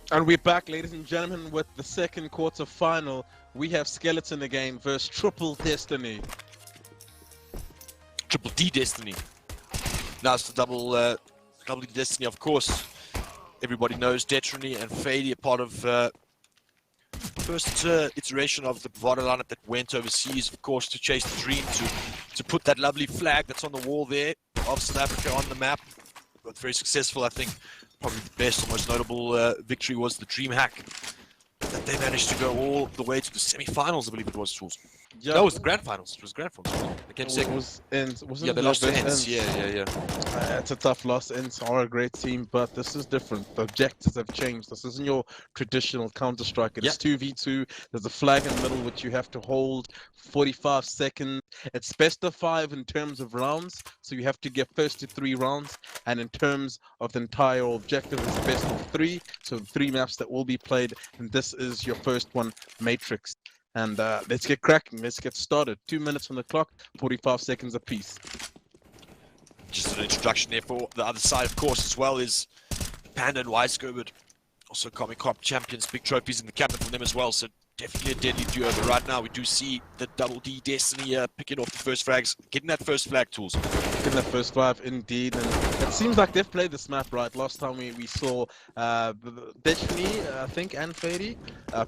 And we're back, ladies and gentlemen, with the second quarter final. We have Skeleton again versus Triple Destiny. Triple D Destiny. Now it's the double D Destiny, of course. Everybody knows Detrony and Fadey are part of first iteration of the Bravado lineup that went overseas, of course, to chase the dream, to put that lovely flag that's on the wall there of South Africa on the map. But very successful, I think. Probably the best or most notable victory was the dream hack that they managed to go all the way to the semi-finals, I believe it was, Tools. Yeah. No, it was the grand finals. It was grand finals. They came second. Wasn't Yeah, they lost to Hens. Yeah. It's a tough loss. Ents are a great team, but this is different. The objectives have changed. This isn't your traditional Counter-Strike. It's 2v2. There's a flag in the middle which you have to hold 45 seconds. It's best of 5 in terms of rounds, so you have to get first to 3 rounds. And in terms of the entire objective, it's best of 3. So 3 maps that will be played, and this is your first one, Matrix. And let's get cracking. Let's get started. 2 minutes on the clock, 45 seconds apiece. Just an introduction there for the other side, of course, as well is Panda and Sgerbwd. Also Comic Cop champions, big trophies in the cabinet for them as well. So definitely a deadly duo. But right now we do see the double D Destiny picking off the first flags, getting that first flag, Tools. Getting that first flag, indeed. And it seems like they've played this map right. Last time we saw Detrony, I think, and Fadey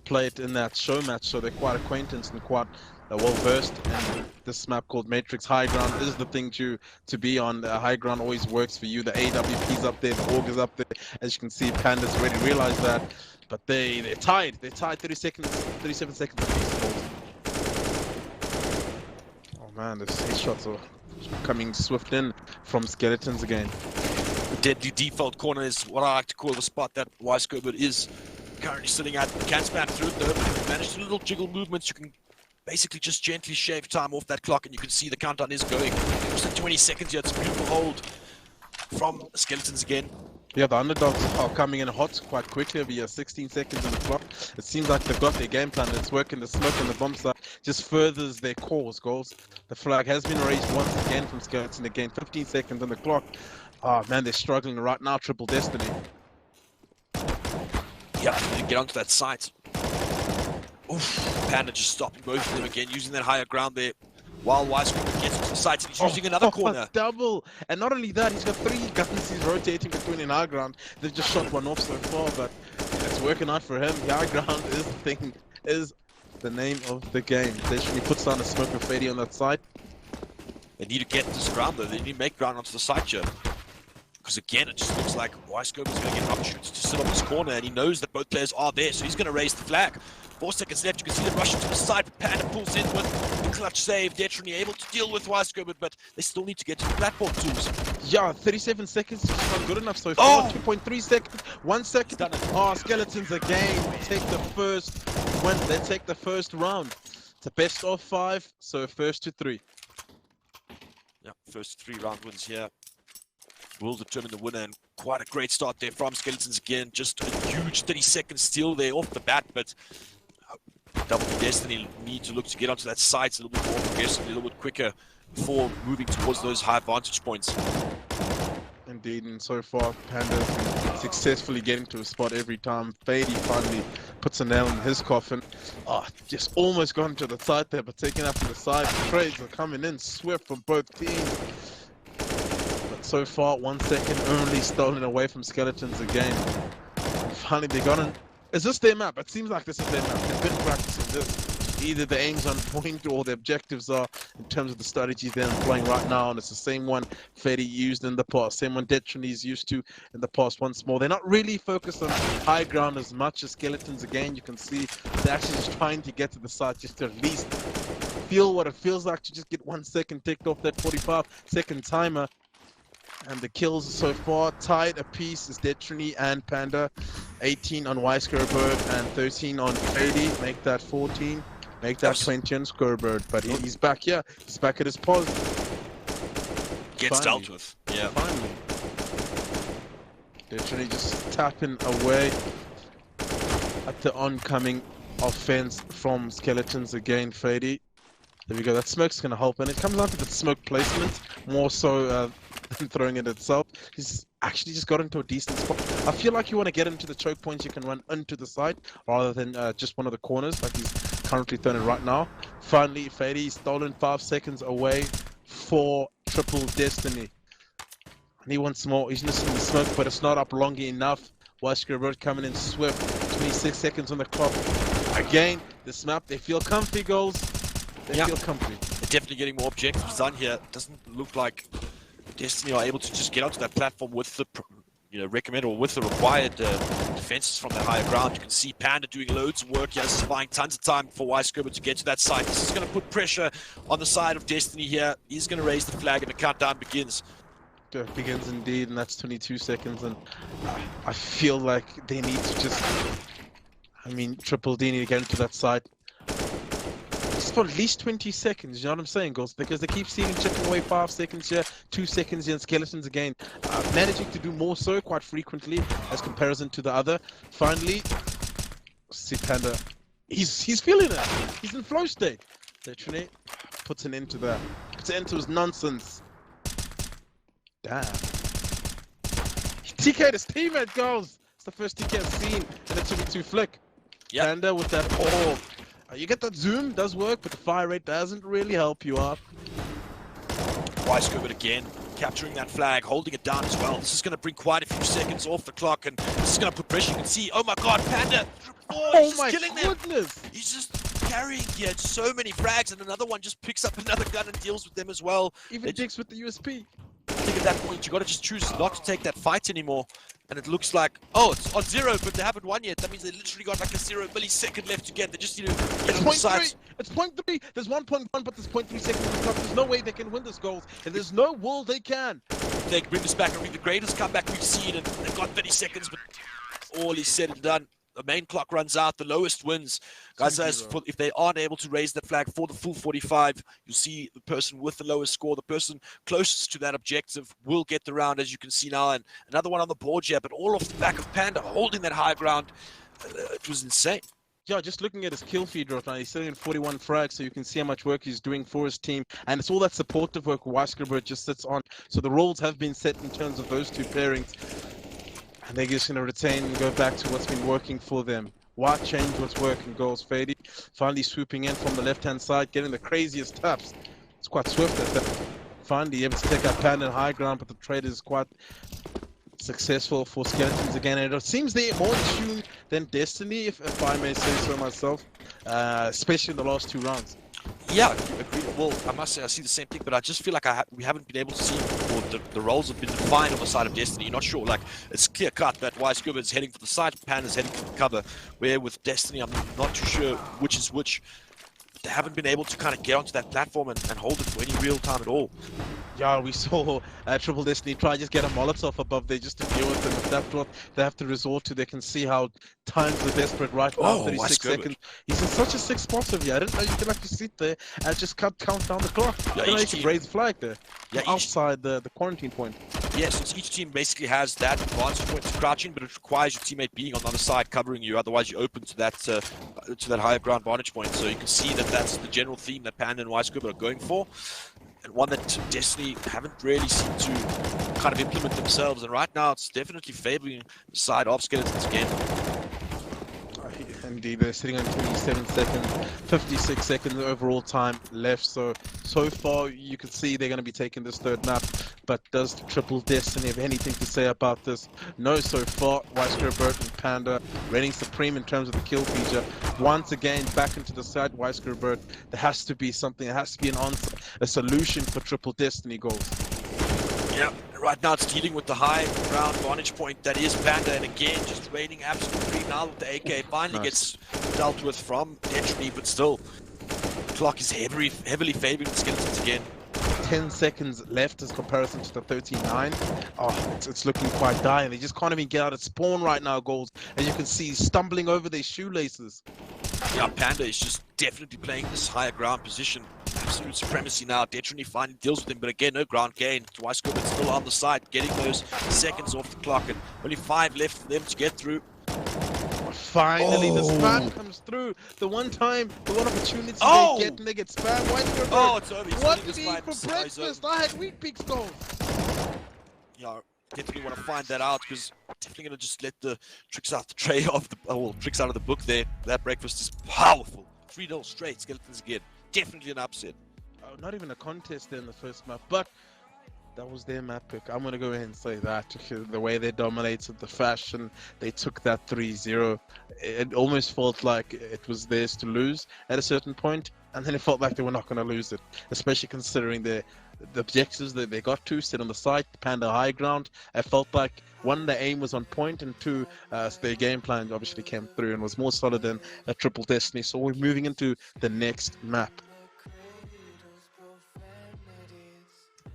play it in that show match. So they're quite acquainted and quite well versed. And this map called Matrix High Ground is the thing to be on. High Ground always works for you. The AWP's up there, the AUG is up there. As you can see, Panda's already realized that. But they're tied. They're tied 37 seconds apiece. Oh man, the headshots are coming swift in from Skeletons again. The deadly default corner is what I like to call the spot that Sgerbwd is currently sitting at. Can spam through it though, but if you manage the little jiggle movements, you can basically just gently shave time off that clock, and you can see the countdown is going. Just 20 seconds here. It's a beautiful hold from Skeletons again. Yeah, the underdogs are coming in hot quite quickly. We have 16 seconds on the clock. It seems like they've got their game plan. It's working. The smoke and the bomb side just furthers their cause, goals. The flag has been raised once again from Skeleton again. 15 seconds on the clock. Oh man, they're struggling right now. Triple Destiny. Yeah, they get onto that site. Oof, Panda just stopping both of them again, using that higher ground there. While Sgerbwd gets to the site, and he's using another corner. Double! And not only that, he's got 3 guns he's rotating between in high ground. They've just shot one off so far, but it's working out for him. High ground is the thing, is the name of the game. He puts down a smoke of Fadey on that side. They need to get this ground though. They need to make ground onto the site here. Because again, it just looks like Sgerbwd's going to get an opportunity to sit on this corner, and he knows that both players are there, so he's going to raise the flag. 4 seconds left. You can see them rushing to the side, but Panda pulls in with the clutch save. Detrony able to deal with Sgerbwd, but they still need to get to the platform, Tools. Yeah, 37 seconds is not good enough so far. 2.3 seconds, 1 second. Oh, Skeletons again take the first win. They take the first round. It's a best of 5, so first to 3. Yeah, first 3 round wins here will determine the winner, and quite a great start there from Skeletons again. Just a huge 30-second steal there off the bat, but Double Destiny need to look to get onto that site a little bit more progressively, a little bit quicker before moving towards those high vantage points. Indeed, and so far Panda successfully getting to a spot every time. Fadey finally puts a nail in his coffin. Oh, just almost gone to the side there, but taken up to the side. The trades are coming in swift from both teams. So far, 1 second only stolen away from Skeletons again. Finally, they got in. Is this their map? It seems like this is their map. They've been practicing this. Either the aim's on point or the objectives are in terms of the strategies they're employing right now. And it's the same one Fadey used in the past. Same one Detrony's used to in the past once more. They're not really focused on high ground as much as Skeletons again. You can see they're actually just trying to get to the site just to at least feel what it feels like to just get 1 second ticked off that 45-second timer. And the kills so far tied apiece is Detrony and Panda. 18 on Sgerbwd and 13 on Fadey. Make that 14. Make that 20 on Sgerbwd. But he's back here. He's back at his pause. Gets dealt with. Yeah. Finally. Detrony just tapping away at the oncoming offense from Skeletons again. Fadey. There we go. That smoke's going to help. And it comes down to the smoke placement. More so than throwing it itself. He's actually just got into a decent spot. I feel like you want to get into the choke points you can run into the side rather than just one of the corners like he's currently throwing it right now. Finally, Fadey stolen 5 seconds away for Triple Destiny. And he wants more. He's missing the smoke, but it's not up long enough. Sgerbwd coming in swift. 26 seconds on the clock. Again, this map, they feel comfy, goals. They feel comfy. They're definitely getting more objectives done here. It doesn't look like Destiny are able to just get onto that platform with the recommended or with the required defenses from the higher ground. You can see Panda doing loads of work here, buying tons of time for Sgerbwd to get to that side. This is going to put pressure on the side of Destiny here. He's going to raise the flag and the countdown begins. It begins indeed, and that's 22 seconds, and I feel like they need to just, Triple D need to get into that side. Just for at least 20 seconds, you know what I'm saying, goals? Because they keep seeing chipping away 5 seconds here, 2 seconds here, and Skeletons again. Managing to do more so quite frequently as comparison to the other. Finally, see Panda, he's feeling it. He's in flow state. Detrony puts an end to that. Puts an end to his nonsense. Damn. He TK'd his teammate, goals. It's the first TK I've seen in a 2v2 flick. Yep. Panda with that orb. You get that zoom, does work, but the fire rate doesn't really help you out. Sgerbwd again, capturing that flag, holding it down as well. This is going to bring quite a few seconds off the clock, and this is going to put pressure. You can see, oh my god, Panda! Oh my goodness! He's just carrying here so many frags, and another one just picks up another gun and deals with them as well. Even digs with the USP. I think at that point you got to just choose not to take that fight anymore, and it looks like, oh, it's on 0, but they haven't won yet. That means they literally got like a 0 millisecond left to get. They just need to get on the sides. It's 0.3. There's 1.1, but there's 0.3 seconds on the clock. There's no way they can win this goals, and there's no will they can. They can bring this back and be the greatest comeback we've seen, and they've got 30 seconds, but all is said and done. The main clock runs out, the lowest wins. Guys, if they aren't able to raise the flag for the full 45, you'll see the person with the lowest score, the person closest to that objective will get the round, as you can see now. And another one on the board here, but all off the back of Panda, holding that high ground. It was insane. Yeah, just looking at his kill feed right now, he's sitting in 41 frags, so you can see how much work he's doing for his team. And it's all that supportive work Sgerbwd just sits on. So the roles have been set in terms of those two pairings. And they're just going to retain and go back to what's been working for them. Why change what's working, goals? Fadey finally swooping in from the left-hand side, getting the craziest taps. It's quite swift at that. Finally able to take out Panda in high ground, but the trade is quite successful for Skeletons again. And it seems they're more in tune than Destiny, if I may say so myself, especially in the last 2 rounds. Yeah, agreed. Well, I must say I see the same thing, but I just feel like we haven't been able to see, or the roles have been defined on the side of Destiny. You're not sure, like, it's clear cut that Sgerbwd is heading for the side, Panda's heading for the cover, where with Destiny, I'm not too sure which is which. They haven't been able to kind of get onto that platform and hold it for any real time at all. Yeah, we saw Triple Destiny try just get a Molotov above there just to deal with them. If that's what they have to resort to, they can see how times are desperate right now. 36 seconds. He's in such a sick spot over here. I didn't know you could actually sit there and just count down the clock. Yeah, I didn't know you could raise the flag there. Yeah, outside the quarantine point. Yes, so each team basically has that advantage point to crouching, but it requires your teammate being on the other side covering you. Otherwise, you're open to that higher ground vantage point. So you can see that that's the general theme that Panda and Sgerbwd are going for, and one that Destiny haven't really seemed to kind of implement themselves. And right now, it's definitely favoring the side of Skeletons again. Indeed, they're sitting on 27 seconds, 56 seconds overall time left. So far, you can see they're going to be taking this 3rd map. But does Triple Destiny have anything to say about this? No, so far, Sgerbwd and Panda reigning supreme in terms of the kill feature. Once again, back into the side, Sgerbwd. There has to be something, there has to be an answer, a solution for Triple Destiny goals. Yeah, right now it's dealing with the high ground vantage point that is Panda, and again, just raining absolutely now with the AK. Finally gets dealt with from Detrony, but still, the clock is heavily favoring the Skeletons again. 10 seconds left as comparison to the 39. Oh, it's looking quite dire. They just can't even get out of spawn right now, goals. And you can see stumbling over their shoelaces. Yeah, Panda is just definitely playing this higher ground position. Absolute supremacy now. Detrony finally deals with him, but again, no ground gain. Sgerbwd still on the side, getting those seconds off the clock, and only 5 left for them to get through. Finally, the spam comes through. The one opportunity they get, and they get spam. Oh, it's over. What did he eat for breakfast? I had wheat pix goals. you know, definitely want to find that out, because definitely going to just let the tricks out the tray of the tricks out of the book there. That breakfast is powerful. 3-0 straight, Skeletons again. Definitely an upset. Not even a contest there in the first map, but that was their map pick. I'm going to go ahead and say that. The way they dominated the fashion, they took that 3-0. It almost felt like it was theirs to lose at a certain point, and then it felt like they were not going to lose it, especially considering the objectives that they got to, sit on the site, Panda high ground. I felt like, one, the aim was on point, and two, their game plan obviously came through and was more solid than a triple Destiny. So we're moving into the next map.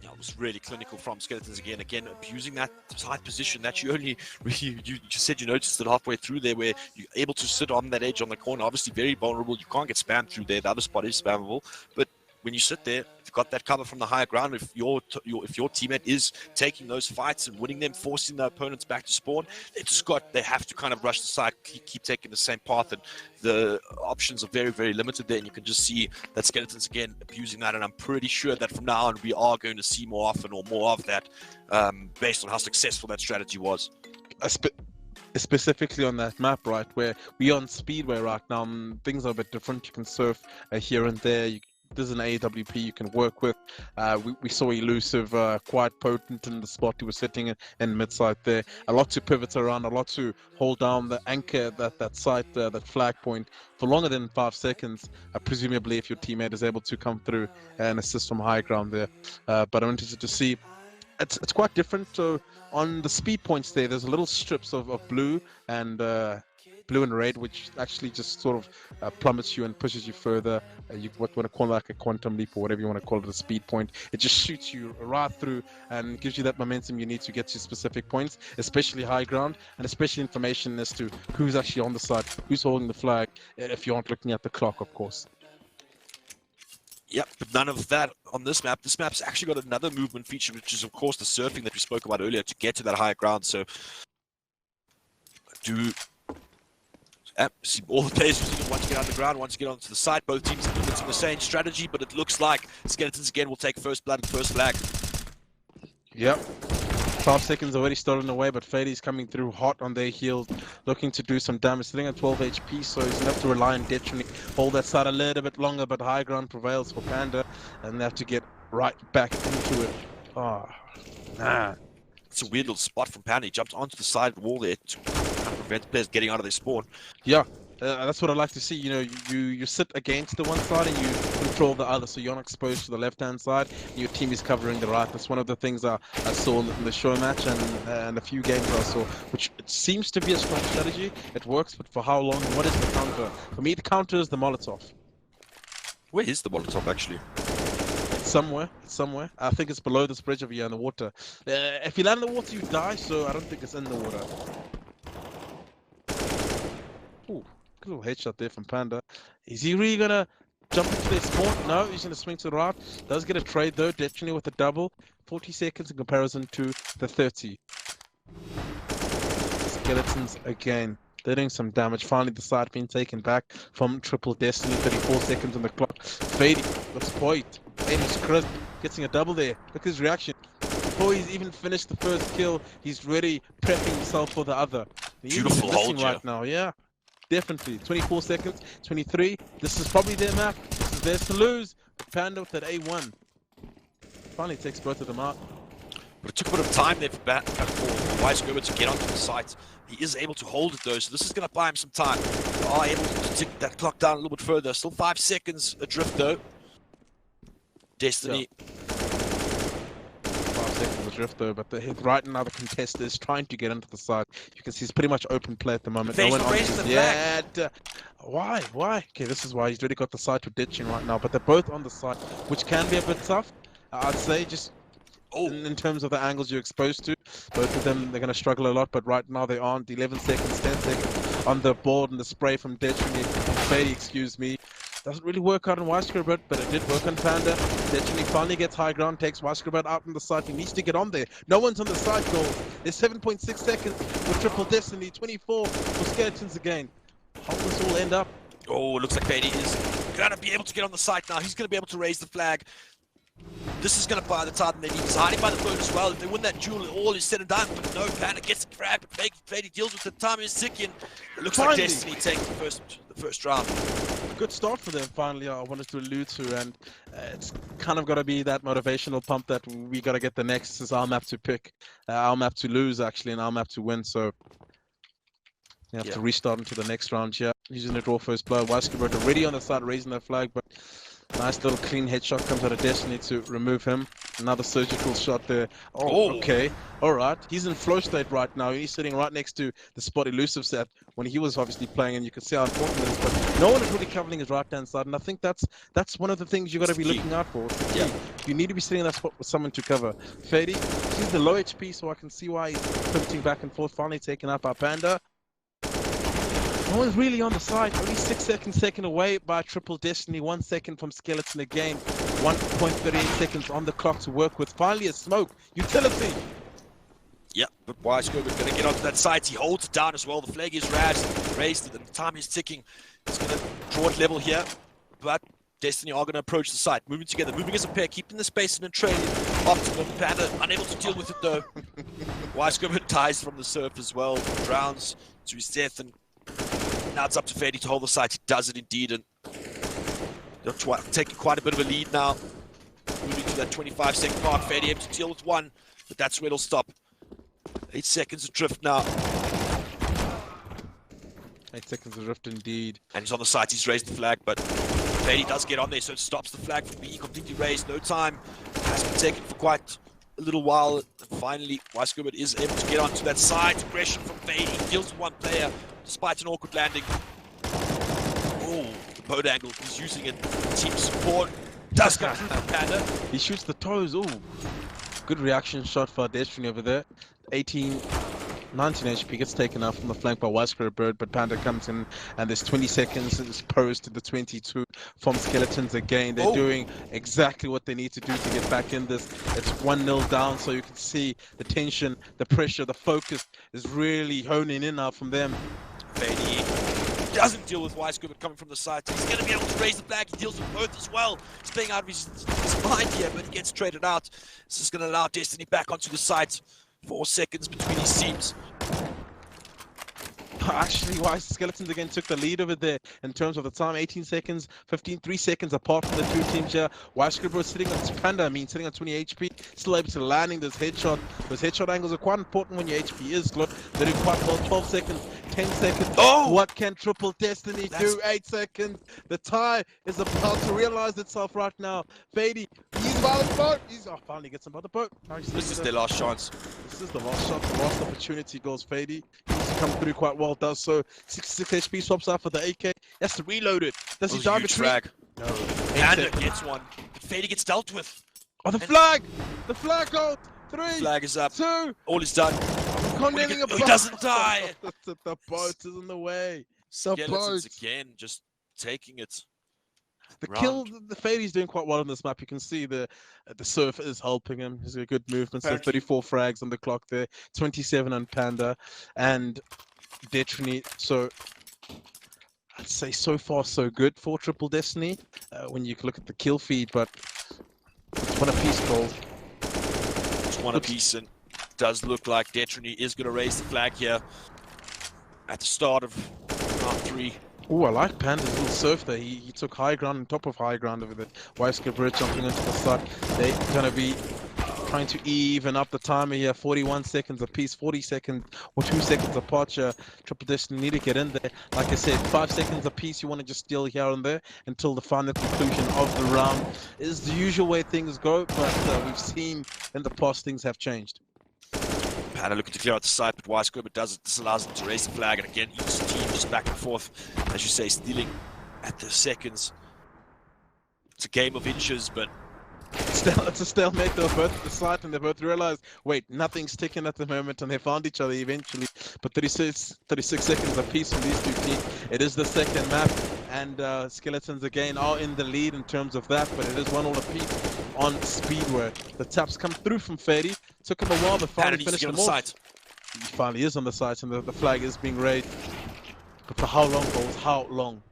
It was really clinical from Skeletons again, abusing that tight position that you only you said you noticed it halfway through there, where you're able to sit on that edge on the corner. Obviously very vulnerable, you can't get spammed through there. The other spot is spammable, but when you sit there, you've got that cover from the higher ground. If your teammate is taking those fights and winning them, forcing the opponents back to spawn, they have to kind of rush the side, keep taking the same path, and the options are very, very limited there. And you can just see that Skeletons again abusing that. And I'm pretty sure that from now on we are going to see more often, or more of that, based on how successful that strategy was. Specifically on that map, right, where we're on Speedway right now, things are a bit different. You can surf here and there. There's an AWP you can work with. We saw Elusive quite potent in the spot he was sitting in mid-side there. A lot to pivot around, a lot to hold down the anchor, that site, that flag point for longer than 5 seconds, presumably if your teammate is able to come through and assist from high ground there. But I'm interested to see. It's quite different. So on the speed points there's a little strips of blue and red, which actually just sort of plummets you and pushes you further. You want to call it like a quantum leap, or whatever you want to call it, a speed point. It just shoots you right through and gives you that momentum you need to get to specific points, especially high ground, and especially information as to who's actually on the side, who's holding the flag, if you aren't looking at the clock, of course. Yep, but none of that on this map. This map's actually got another movement feature, which is, of course, the surfing that we spoke about earlier to get to that higher ground. So, see all the players using it, one to get underground, one to get onto the site. Both teams implementing the same strategy, but it looks like Skeletons again will take first blood and first flag. Yep. 12 seconds already stolen away, but Fadey's coming through hot on their heels, looking to do some damage. Sitting at 12 HP, so he's going to have to rely on Detrony. Hold that side a little bit longer, but high ground prevails for Panda, and they have to get right back into it. Oh, nah. It's a weird little spot from Panda. He jumped onto the side wall there to prevent players getting out of their spawn. Yeah, that's what I like to see. You know, you sit against the one side and you control the other, so you're not exposed to the left-hand side. And your team is covering the right. That's one of the things I saw in the show match and a few games I saw, which it seems to be a strong strategy. It works, but for how long? What is the counter? For me, the counter is the Molotov. Where is the Molotov, actually? Somewhere. I think it's below this bridge over here in the water. If you land in the water, you die, so I don't think it's in the water. Ooh, good little headshot there from Panda. Is he really gonna jump into their spawn? No, he's gonna swing to the right. Does get a trade though, Detrony with a double. 40 seconds in comparison to the 30. Skeletons again. They're doing some damage. Finally, the side being taken back from triple Destiny. 34 seconds on the clock. Fadey looks poised. Fadey's crisp. Getting a double there. Look at his reaction. Before he's even finished the first kill, he's really prepping himself for the other. Beautiful hold right now, yeah. Definitely. 24 seconds. 23. This is probably their map. This is theirs to lose. Panda with that A1. Finally takes both of them out. But it took a bit of time there for Sgerbwd to get onto the site. He is able to hold it though, so this is going to buy him some time. They are able to tick that clock down a little bit further. Still 5 seconds adrift though. Destiny. Yeah. 5 seconds adrift though, but right now the contester is trying to get into the side. You can see he's pretty much open play at the moment. No one Why? Okay, this is why he's really got the side to ditching right now, but they're both on the side, which can be a bit tough. I'd say just in terms of the angles you're exposed to. Both of them, they're going to struggle a lot, but right now they aren't. 11 seconds, 10 seconds on the board, and the spray from Detrony Fadey, excuse me. Doesn't really work out on Sgerbwd, but it did work on Panda. Detrony finally gets high ground, takes Sgerbwd out on the side. He needs to get on there. No one's on the side goal. There's 7.6 seconds for triple Destiny, 24 for Skeletons again. How will this all end up? Oh, looks like Fadey is going to be able to get on the site now. He's going to be able to raise the flag. This is going to buy the time they need. He's hiding by the boat as well. If they win that duel, all is said and done. But no, Panda gets grabbed. Fadey deals with the time is ticking. It looks like Destiny taking the first round. A good start for them, finally, I wanted to allude to. And it's kind of got to be that motivational pump that we got to get the next. This is our map to pick. Our map to lose, actually, and our map to win. So you have to restart into the next round here. Using it raw first blood. Sgerbwd already on the side, raising that flag, but nice little clean headshot comes out of Destiny to remove him. Another surgical shot there. Oh, okay. All right. He's in flow state right now. He's sitting right next to the spot Elusive set when he was obviously playing, and you can see how important it is. But no one is really covering his right-hand side, and I think that's one of the things you got to be looking out for. Yeah. You need to be sitting in that spot with someone to cover. Fadey, he's the low HP, so I can see why he's pivoting back and forth, finally taken out by Panda. No one's really on the side. Only 6 seconds taken away by Triple Destiny. 1 second from Skeleton again. 1.38 seconds on the clock to work with. Finally a smoke. Utility. Yeah, but Sgerbwd going to get onto that side. He holds it down as well. The flag is raised. The time is ticking. He's going to draw it level here. But Destiny are going to approach the site. Moving together. Moving as a pair. Keeping the space and trailing. Optimum. Panda unable to deal with it though. Sgerbwd dies from the surf as well. Drowns to his death, and now it's up to Fadey to hold the site. He does it indeed, and they're taking quite a bit of a lead now. Moving to that 25-second mark. Fadey able to deal with one, but that's where it'll stop. 8 seconds adrift now. 8 seconds adrift indeed. And he's on the site. He's raised the flag, but Fadey does get on there, so it stops the flag from being completely raised. No time has been taken for quite a little while. And finally, Sgerbwd is able to get onto that side. Aggression from Fadey. Deals with one player, despite an awkward landing. Oh, the boat angle. He's using it. Team support. Does come through the Panda. He shoots the toes. Oh, good reaction shot for Destiny over there. 19 HP gets taken out from the flank by Sgerbwd, but Panda comes in, and there's 20 seconds is posed to the 22 from Skeletons again. They're doing exactly what they need to do to get back in this. It's 1-0 down, so you can see the tension, the pressure, the focus is really honing in now from them. Fadey doesn't deal with Sgerbwd coming from the side. He's going to be able to raise the flag. He deals with both as well. He's playing out of his mind here, but he gets traded out. This is going to allow Destiny back onto the site. 4 seconds between these teams. Actually, Skeletons again took the lead over there in terms of the time. 18 seconds, 3 seconds apart from the two teams here. Sgerbwd sitting on Panda, sitting on 20 HP, still able to landing this headshot. Those headshot angles are quite important when your HP is low. They're doing quite well. 12 seconds, 10 seconds. Oh! What can Triple Destiny do? 8 seconds. The tie is about to realize itself right now. Fadey, he's by the boat. Finally gets him by the boat. This is their last chance. This is the last shot, the last opportunity goes Fadey. He's come through quite well, does so. 66 HP, swaps out for the AK. He has to reload it. Does he die between? No. Panda gets one. But Fadey gets dealt with. Oh, the flag! The flag goes! 3, flag is up. 2. All is done. He doesn't die. The boat is in the way. Skeletons again, just taking it. The kill, the Fadey's doing quite well on this map. You can see the surf is helping him. He's got good movement. So 34 frags on the clock there, 27 on Panda and Detrony. So I'd say so far so good for Triple Destiny when you look at the kill feed, but it's one apiece, Cole. It's one apiece, and does look like Detrony is going to raise the flag here at the start of round 3. Oh, I like Panda's little surf there. He took high ground on top of high ground over there. Sgerbwd jumping into the side. They're going to be trying to even up the timer here. 41 seconds apiece, 40 seconds or 2 seconds apart here. Triple Destiny need to get in there. Like I said, 5 seconds apiece. You want to just steal here and there until the final conclusion of the round. Is the usual way things go, but we've seen in the past things have changed. Panda looking to clear out the site, but Sgerbwd does it. This allows them to raise the flag, and again, each team just back and forth, as you say, stealing at the seconds. It's a game of inches, but it's a stalemate. They're both at the site, and they both realize, wait, nothing's ticking at the moment, and they found each other eventually. But 36 seconds apiece from these two teams. It is the second map, and Skeletons again are in the lead in terms of that, but it is 1-1 apiece on Speedway. The taps come through from Fadey. Took him a while, but finally finished him off. He finally is on the site, and the flag is being raised. But for how long, goals? How long?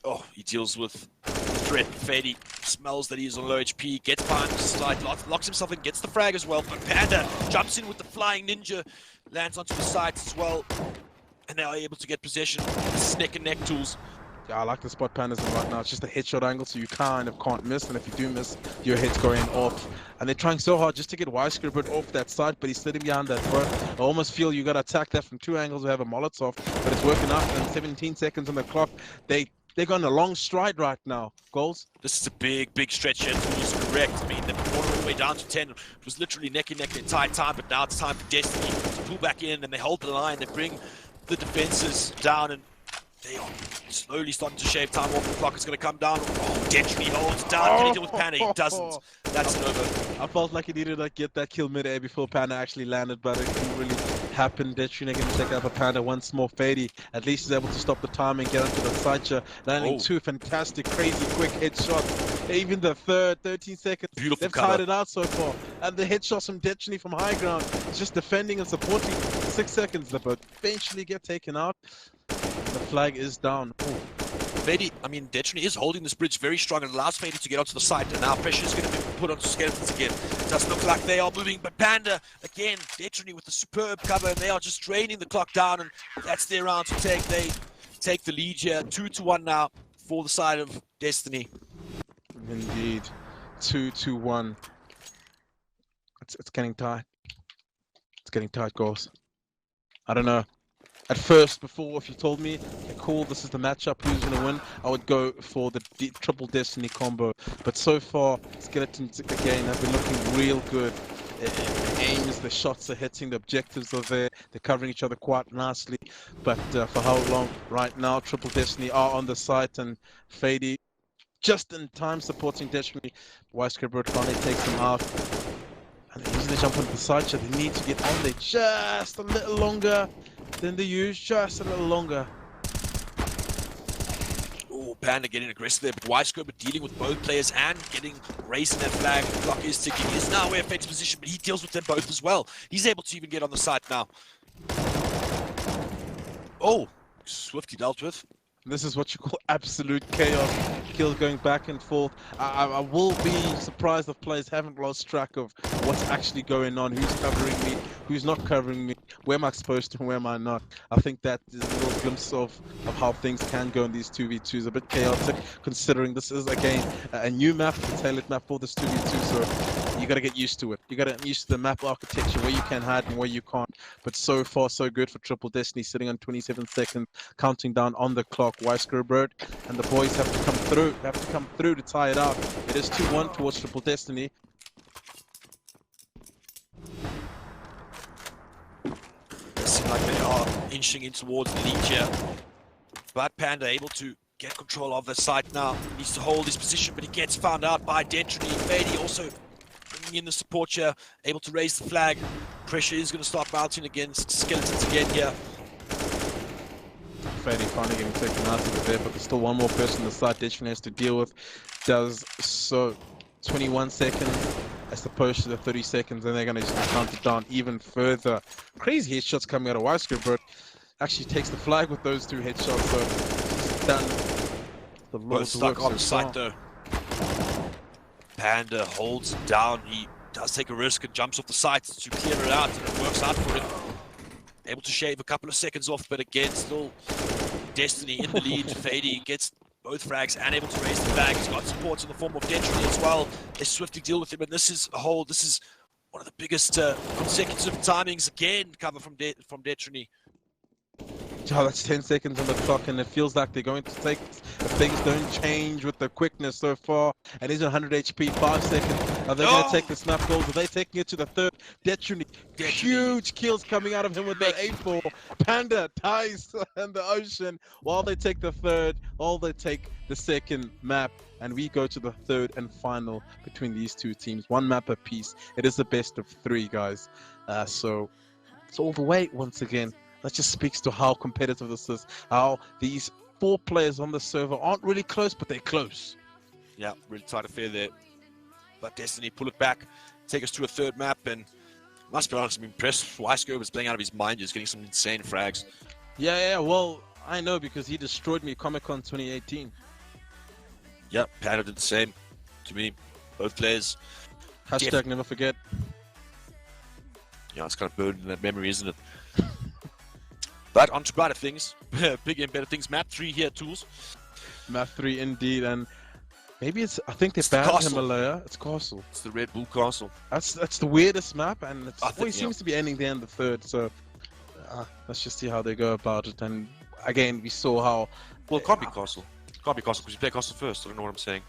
Oh, he deals with the threat. Fadey smells that he's on low HP, gets behind the slide, locks himself in, gets the frag as well, but Panda jumps in with the flying ninja, lands onto the sides as well, and they are able to get possession. This is neck and neck tools. Yeah, I like the spot Panda's in right now. It's just a headshot angle, so you kind of can't miss, and if you do miss, your head's going off. And they're trying so hard just to get Sgerbwd off that side, but he's sitting behind that bro. I almost feel you got to attack that from 2 angles. We have a Molotov, but it's working out. And 17 seconds on the clock. They're going a long stride right now. Goals. This is a big stretch here. Tools correct. I mean, they've gone all the way down to 10. It was literally neck and neck the entire time, but now it's time for Destiny to pull back in, and they hold the line. They bring the defenses down, and they are slowly starting to shave time off the clock. It's going to come down. Oh, Detrony holds down. Can he deal with Panda? He doesn't. That's an over. I felt like he needed to get that kill mid-air before Panda actually landed, but it didn't really happen. Detrony going to take out the Panda once more. Fadey at least is able to stop the time and get onto the sideshow. Landing 2 fantastic, crazy, quick headshots. Even the third, 13 seconds. Beautiful They've cover. tied it out so far. And the headshots from Detrony from high ground. It's just defending and supporting. 6 seconds. They both eventually get taken out. The flag is down. Ooh. Fadey, I mean, Detrony is holding this bridge very strong and allows Fadey to get onto the side, and now pressure is going to be put onto Skeletons again. It does look like they are moving, but Panda, again, Detrony with the superb cover, and they are just draining the clock down, and that's their round to take. They take the lead here, 2-1 now for the side of Destiny. Indeed, 2-1. It's getting tight. It's getting tight, goals. I don't know. At first, before, if you told me, okay, cool, this is the matchup, who's going to win, I would go for the triple Destiny combo. But so far, Skeletons, again, have been looking real good. The aims, the shots are hitting, the objectives are there. They're covering each other quite nicely. But for how long? Right now, triple Destiny are on the site, and Fadey, just in time, supporting Detrony. Sgerbwd finally takes him out. And they're using the jump onto the side, so they need to get on there just a little longer than they use, just a little longer. Oh, Panda getting aggressive there, but Sgerbwd dealing with both players and raising that flag. The clock is ticking. He is now aware of Fate's position, but he deals with them both as well. He's able to even get on the side now. Oh, swiftly dealt with. This is what you call absolute chaos. Kills going back and forth. I will be surprised if players haven't lost track of what's actually going on, who's covering me, who's not covering me, where am I supposed to and where am I not. I think that is a little glimpse of how things can go in these 2v2s. A bit chaotic, considering this is, again, a new map, a tailored map for this 2v2, so you got to get used to it. You got to get used to the map architecture, where you can hide and where you can't. But so far, so good for Triple Destiny, sitting on 27 seconds, counting down on the clock. Sgerbwd and the boys have to come through to tie it out. It is 2-1 towards Triple Destiny. It seems like they are inching in towards the lead here, but Panda able to get control of the site now. He needs to hold his position, but he gets found out by Detrony. Fadey also bringing in the support here, able to raise the flag. Pressure is going to start mounting against Skeletons again here. Fadey finally getting taken out of there, but there's still one more person on the side Detrony has to deal with. Does so. 21 seconds as opposed to the 30 seconds, and they're going to just count it down even further. Crazy headshots coming out of Sgerbwd. Actually takes the flag with those 2 headshots, so he's done the Lord's stuck work on the so site though. Panda holds it down. He does take a risk and jumps off the site to clear it out, and it works out for him. Able to shave a couple of seconds off, but again, still Destiny in the lead. Fadey gets both frags and able to raise the flag. He's got support in the form of Detrony as well. They swiftly deal with him, and this is one of the biggest consecutive timings again. Cover from Detrony. Oh, that's 10 seconds on the clock, and it feels like they're going to take, if things don't change with the quickness so far, and he's 100 HP, 5 seconds. Are they going to take the snap goals? Are they taking it to the third? Detrony, huge kills coming out of him with that 8-4. Panda ties in the ocean while they take the third, while they take the second map, and we go to the third and final between these 2 teams. 1 map apiece. It is the best of 3, guys. So it's overweight once again. That just speaks to how competitive this is, how these 4 players on the server aren't really close, but they're close. Yeah, really tight affair there. But Destiny pull it back, take us to a third map, and must be honest, I'm impressed. Sgerbwd was playing out of his mind, just getting some insane frags. Yeah, well, I know because he destroyed me Comic-Con 2018. Yep, Panda did the same. to me. Both players. Hashtag never forget. Yeah, it's kind of burned in that memory, isn't it? But on to brighter things, bigger and better things. Map 3 here, Tools. Map 3 indeed, and maybe it's, I think they It's the banned castle. Himalaya. It's Castle. It's the Red Bull Castle. That's the weirdest map, and it I think, always yeah. seems to be ending there in the third, so let's just see how they go about it. And again, we saw how... Well, it can't be Castle. It can't be Castle because you play Castle first. I don't know what I'm saying.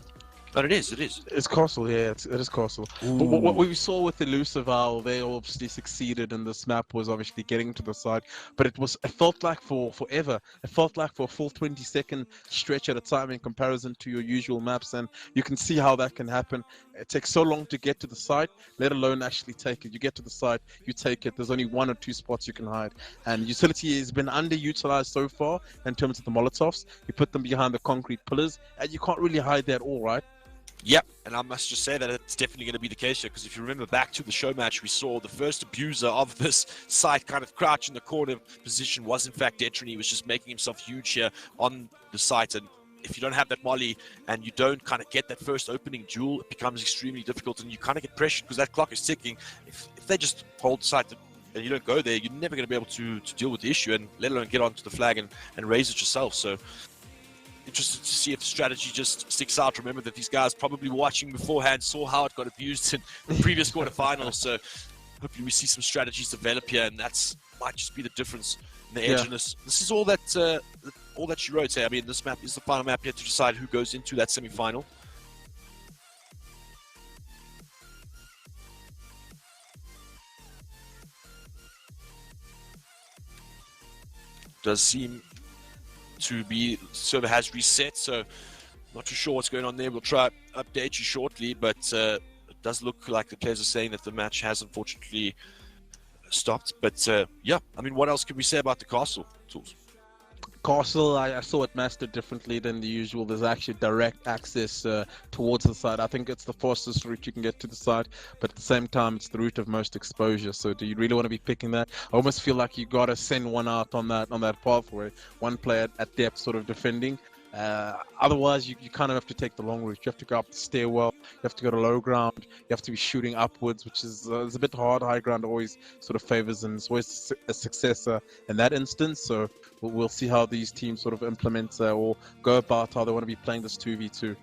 But it is, it is. It's Castle, yeah, it is Castle. But what we saw with Elusive, how they obviously succeeded in this map was obviously getting to the side, but it felt like for forever. It felt like for a full 20-second stretch at a time in comparison to your usual maps, and you can see how that can happen. It takes so long to get to the side, let alone actually take it. You get to the side, you take it. There's only 1 or 2 spots you can hide, and utility has been underutilized so far in terms of the Molotovs. You put them behind the concrete pillars, and you can't really hide that all, right? Yep, and I must just say that it's definitely going to be the case here, because if you remember back to the show match, we saw the first abuser of this site kind of crouch in the corner position was in fact Detrony. He was just making himself huge here on the site, and if you don't have that molly and you don't kind of get that first opening duel, it becomes extremely difficult, and you kind of get pressured because that clock is ticking. If they just hold the site and you don't go there, you're never going to be able to deal with the issue, and let alone get onto the flag and raise it yourself. So interested to see if the strategy just sticks out. Remember that these guys probably watching beforehand saw how it got abused in the previous quarterfinals, so hopefully we see some strategies develop here, and that's might just be the difference in the edginess. This is all that she wrote here. I mean, this map is the final map here to decide who goes into that semi-final. Does seem to be server has reset, so not too sure what's going on there. We'll try to update you shortly, but it does look like the players are saying that the match has unfortunately stopped. But yeah, I mean, what else can we say about the castle, Tools? Castle, I saw it mastered differently than the usual. There's actually direct access towards the side. I think it's the fastest route you can get to the side, but at the same time, it's the route of most exposure. So do you really want to be picking that? I almost feel like you got to send one out on that pathway, one player at depth sort of defending. Otherwise, you kind of have to take the long route. You have to go up the stairwell, you have to go to low ground, you have to be shooting upwards, which is it's a bit hard. High ground always sort of favors, and it's always a successor in that instance. So we'll see how these teams sort of implement or go about how they want to be playing this 2v2.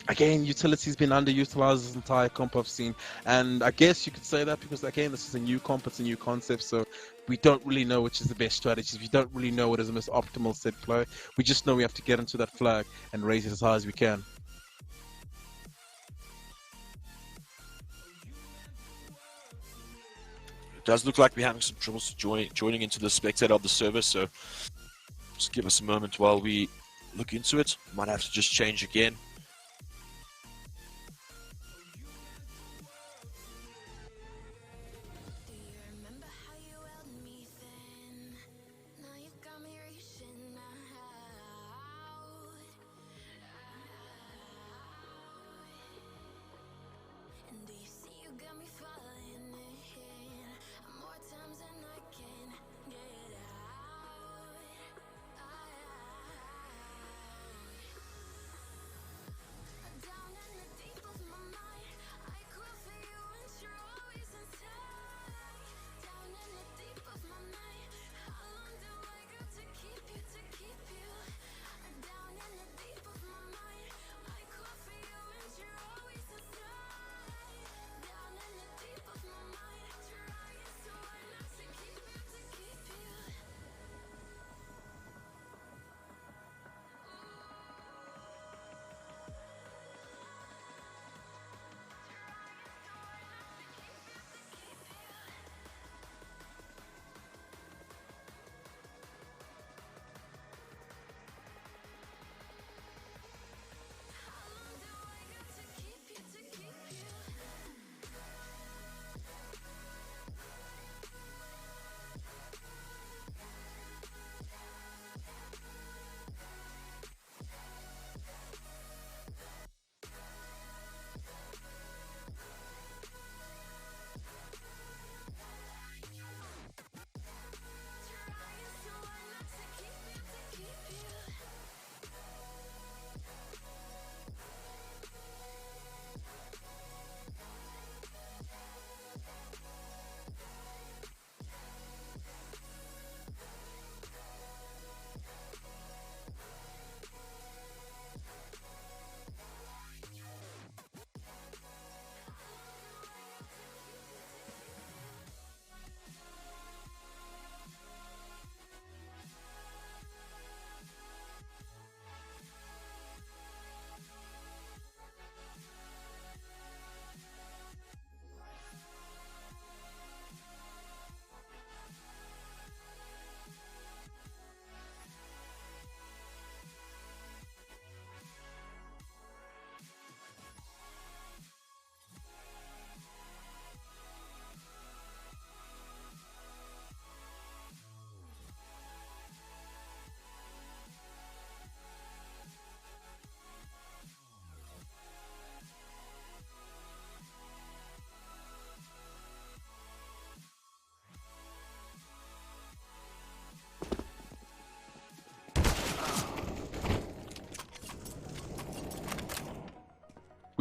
Again, utility's been underutilized this entire comp I've seen, and I guess you could say that because again, this is a new comp, it's a new concept, so we don't really know which is the best strategies. We don't really know what is the most optimal set play. We just know we have to get into that flag and raise it as high as we can. It does look like we're having some troubles joining into the spectator of the server, so just give us a moment while we look into it. Might have to just change again.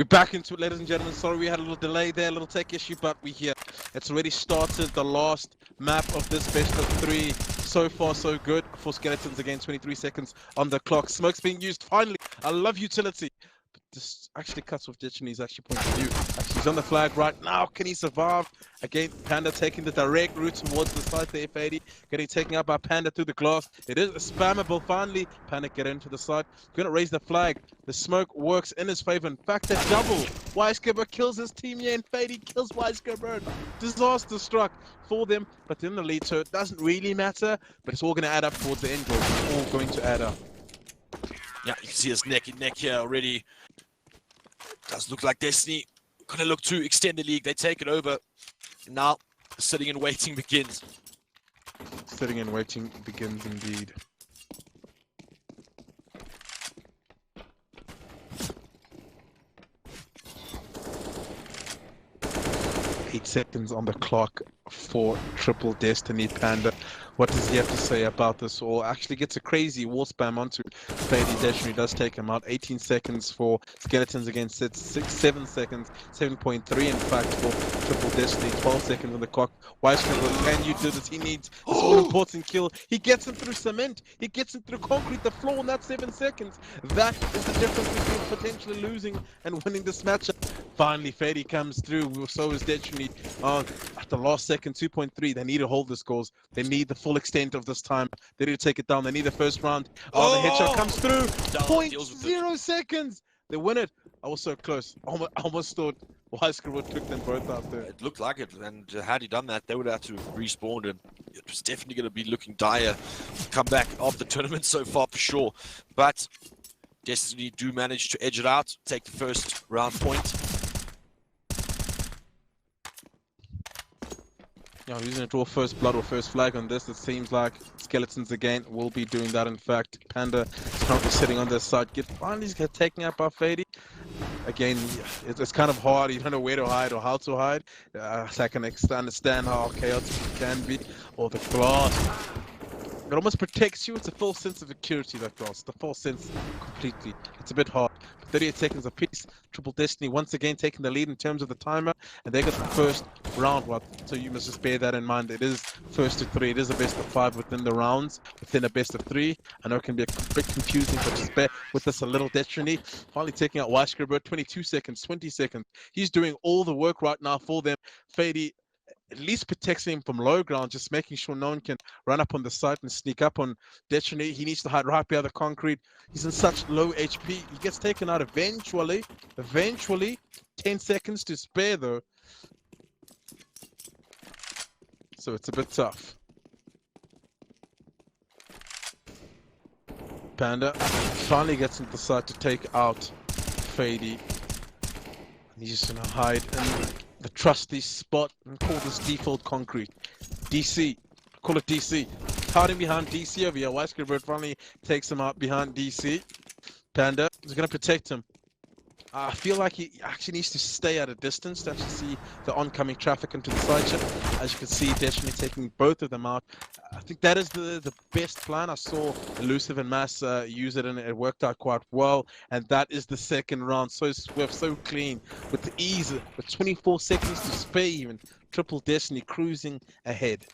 We're back into it, ladies and gentlemen. Sorry we had a little delay there, a little tech issue, but we're here. It's already started the last map of this best of 3. So far, so good. For Skeletons again, 23 seconds on the clock. Smoke's being used, finally. I love utility. But this actually cuts off Detrony's actually point of view. Actually, he's on the flag right now. Can he survive? Again, Panda taking the direct route towards the side there, Fadey. Getting taken out by Panda through the glass. It is spammable, finally. Panda get into the side. Gonna raise the flag. The smoke works in his favor. In fact, a double. Sgerbwd kills his team here, and Fadey kills Sgerbwd. Disaster struck for them, but in the lead, so it doesn't really matter. But it's all going to add up towards the end goal. It's all going to add up. Yeah, you can see us neck and neck here already. Does look like Destiny gonna look to extend the league. They take it over. And now, sitting and waiting begins. Sitting and waiting begins indeed. Eight seconds on the clock for triple Destiny. Panda, what does he have to say about this all? Actually gets a crazy wall spam onto Fadey. Detrony does take him out. 18 seconds for Skeletons against 7 seconds, 7.3 in fact for triple Destiny. 12 seconds on the clock. Sgerbwd, can you do this? He needs this all-important kill. He gets him through cement. He gets him through concrete, the floor in that 7 seconds. That is the difference between potentially losing and winning this matchup. Finally, Fadey comes through. So is Detrony. At the last second, 2.3. They need to hold the scores. They need the full extent of this time. They need to take it down. They need the first round. The headshot comes through. 0.0 seconds. They win it. I was so close. I almost thought Sgerbwd took them both out there. It looked like it, and had he done that, they would have to respawn, and it was definitely going to be looking dire. Come back of the tournament so far for sure. But Destiny do manage to edge it out, take the first round point. Yeah, using to draw first blood or first flag on this. It seems like Skeletons again will be doing that. In fact, Panda is currently sitting on their side. Finally get taken out by Fadey. Again, it's kind of hard. You don't know where to hide or how to hide. So I can understand how chaotic it can be. Or the glass. It almost protects you. It's a false sense of security, that glass. The false sense completely. It's a bit hard. 38 seconds apiece. Triple Destiny once again taking the lead in terms of the timer, and they got the first round. So you must just bear that in mind. It is first to 3. It is a best of 5 within the rounds, within a best of 3. I know it can be a bit confusing, but just bear with us a little. Detrony finally taking out Sgerbwd. 22 seconds, 20 seconds. He's doing all the work right now for them. Fadey at least protects him from low ground, just making sure no one can run up on the site and sneak up on Detrony. He needs to hide right behind the concrete. He's in such low HP. He gets taken out eventually. 10 seconds to spare though. So it's a bit tough. Panda finally gets into the site to take out Fadey. He's just gonna hide in the trusty spot and call this default concrete. DC. Call it DC. Hiding behind DC over here. Sgerbwd finally takes him out behind DC. Panda is going to protect him. I feel like he actually needs to stay at a distance to actually see the oncoming traffic into the side ship. As you can see, Detrony taking both of them out. I think that is the best plan. I saw Elusive and Mass use it, and it worked out quite well. And that is the second round. So swift, so clean, with the ease, with 24 seconds to spare even. Triple Destiny cruising ahead.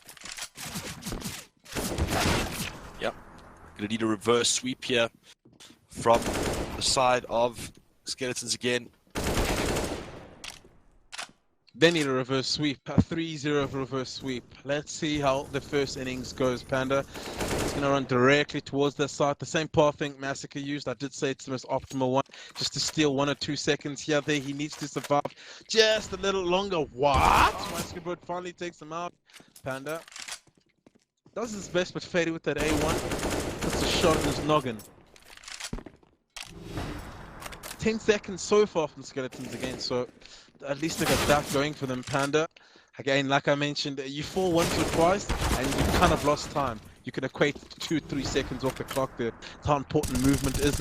Yep. Gonna need a reverse sweep here from the side of Skeletons again. They need a reverse sweep, a 3-0 reverse sweep. Let's see how the first innings goes. Panda is going to run directly towards their side. The same pathing Massacre used. I did say it's the most optimal one, just to steal 1 or 2 seconds here. There, he needs to survive just a little longer. What? Sgerbwd finally takes him out. Panda does his best, but Fadey with that A1 puts a shot in his noggin. 10 seconds so far from Skeletons again, so at least they got that going for them. Panda, again, like I mentioned, you fall once or twice and you kind of lost time. You can equate 2-3 seconds off the clock there. How important movement is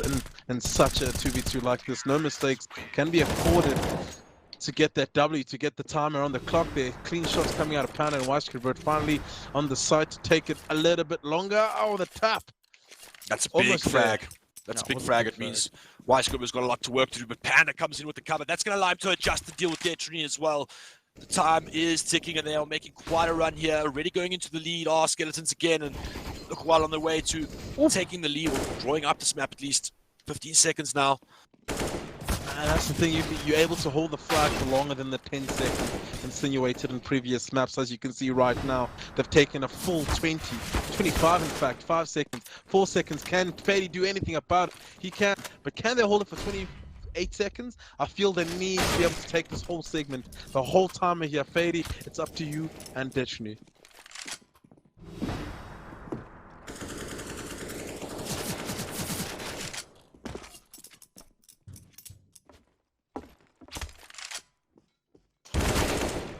in such a 2v2 like this. No mistakes can be afforded to get that W, to get the timer on the clock there. Clean shots coming out of Panda and Sgerbwd finally on the side to take it a little bit longer. Oh, the tap. That's a big frag. That's Yeah, a big was a frag. big It means Weisgerber's got a lot to work to do, but Panda comes in with the cover. That's going to allow him to adjust the deal with Detrony as well. The time is ticking, and they are making quite a run here. Already going into the lead are Skeletons again, and look well on their way to taking the lead, or drawing up this map at least. 15 seconds now. And that's the thing, you're able to hold the flag for longer than the 10 seconds insinuated in previous maps. As you can see right now, they've taken a full 20, 25 in fact, 5 seconds, 4 seconds. Can Fadey do anything about it? He can, but can they hold it for 28 seconds? I feel they need to be able to take this whole segment, the whole time here. Fadey, it's up to you and Detrony.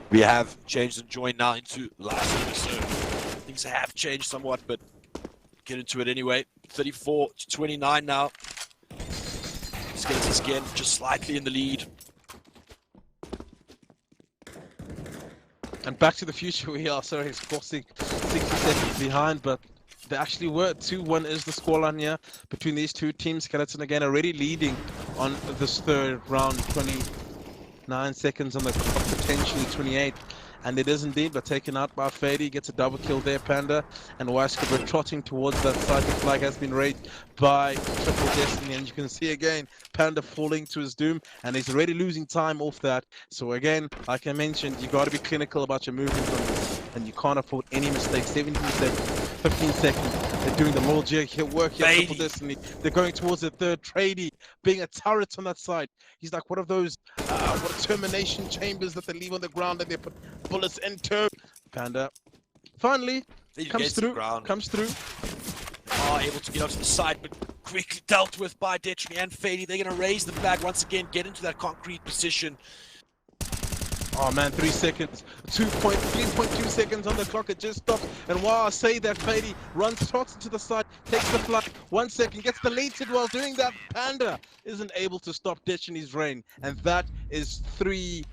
We have changed and joined now into live service, so things have changed somewhat, but get into it anyway. 34 to 29 now. Skeletons again, just slightly in the lead. And Back to the Future, we are, sorry, of course, 60 seconds behind, but they actually were. 2-1 is the scoreline here between these two teams. Skeleton again already leading on this third round, 29 seconds on the clock, potentially 28. And it is indeed, but taken out by Fadey, gets a double kill there, Panda. And Weisgerberg trotting towards that side. The flag has been raised by Triple Destiny, and you can see again, Panda falling to his doom, and he's already losing time off that. So again, like I mentioned, you got to be clinical about your movements on this, and you can't afford any mistakes. 17 seconds, 15 seconds. They're doing the little jig here, work here, Triple Destiny. They're going towards the third. Fadey being a turret on that side. He's like one of those termination chambers that they leave on the ground and they put bullets into. Panda finally comes through. Are able to get onto the side, but quickly dealt with by Detrony and Fadey. They're going to raise the flag once again, get into that concrete position. Oh man, 3 seconds, 3.2 seconds on the clock, it just stopped. And while I say that, Fadey trots into the side, takes the flag, 1 second, gets deleted while doing that. Panda isn't able to stop Detrony's reign, and that is 3-1.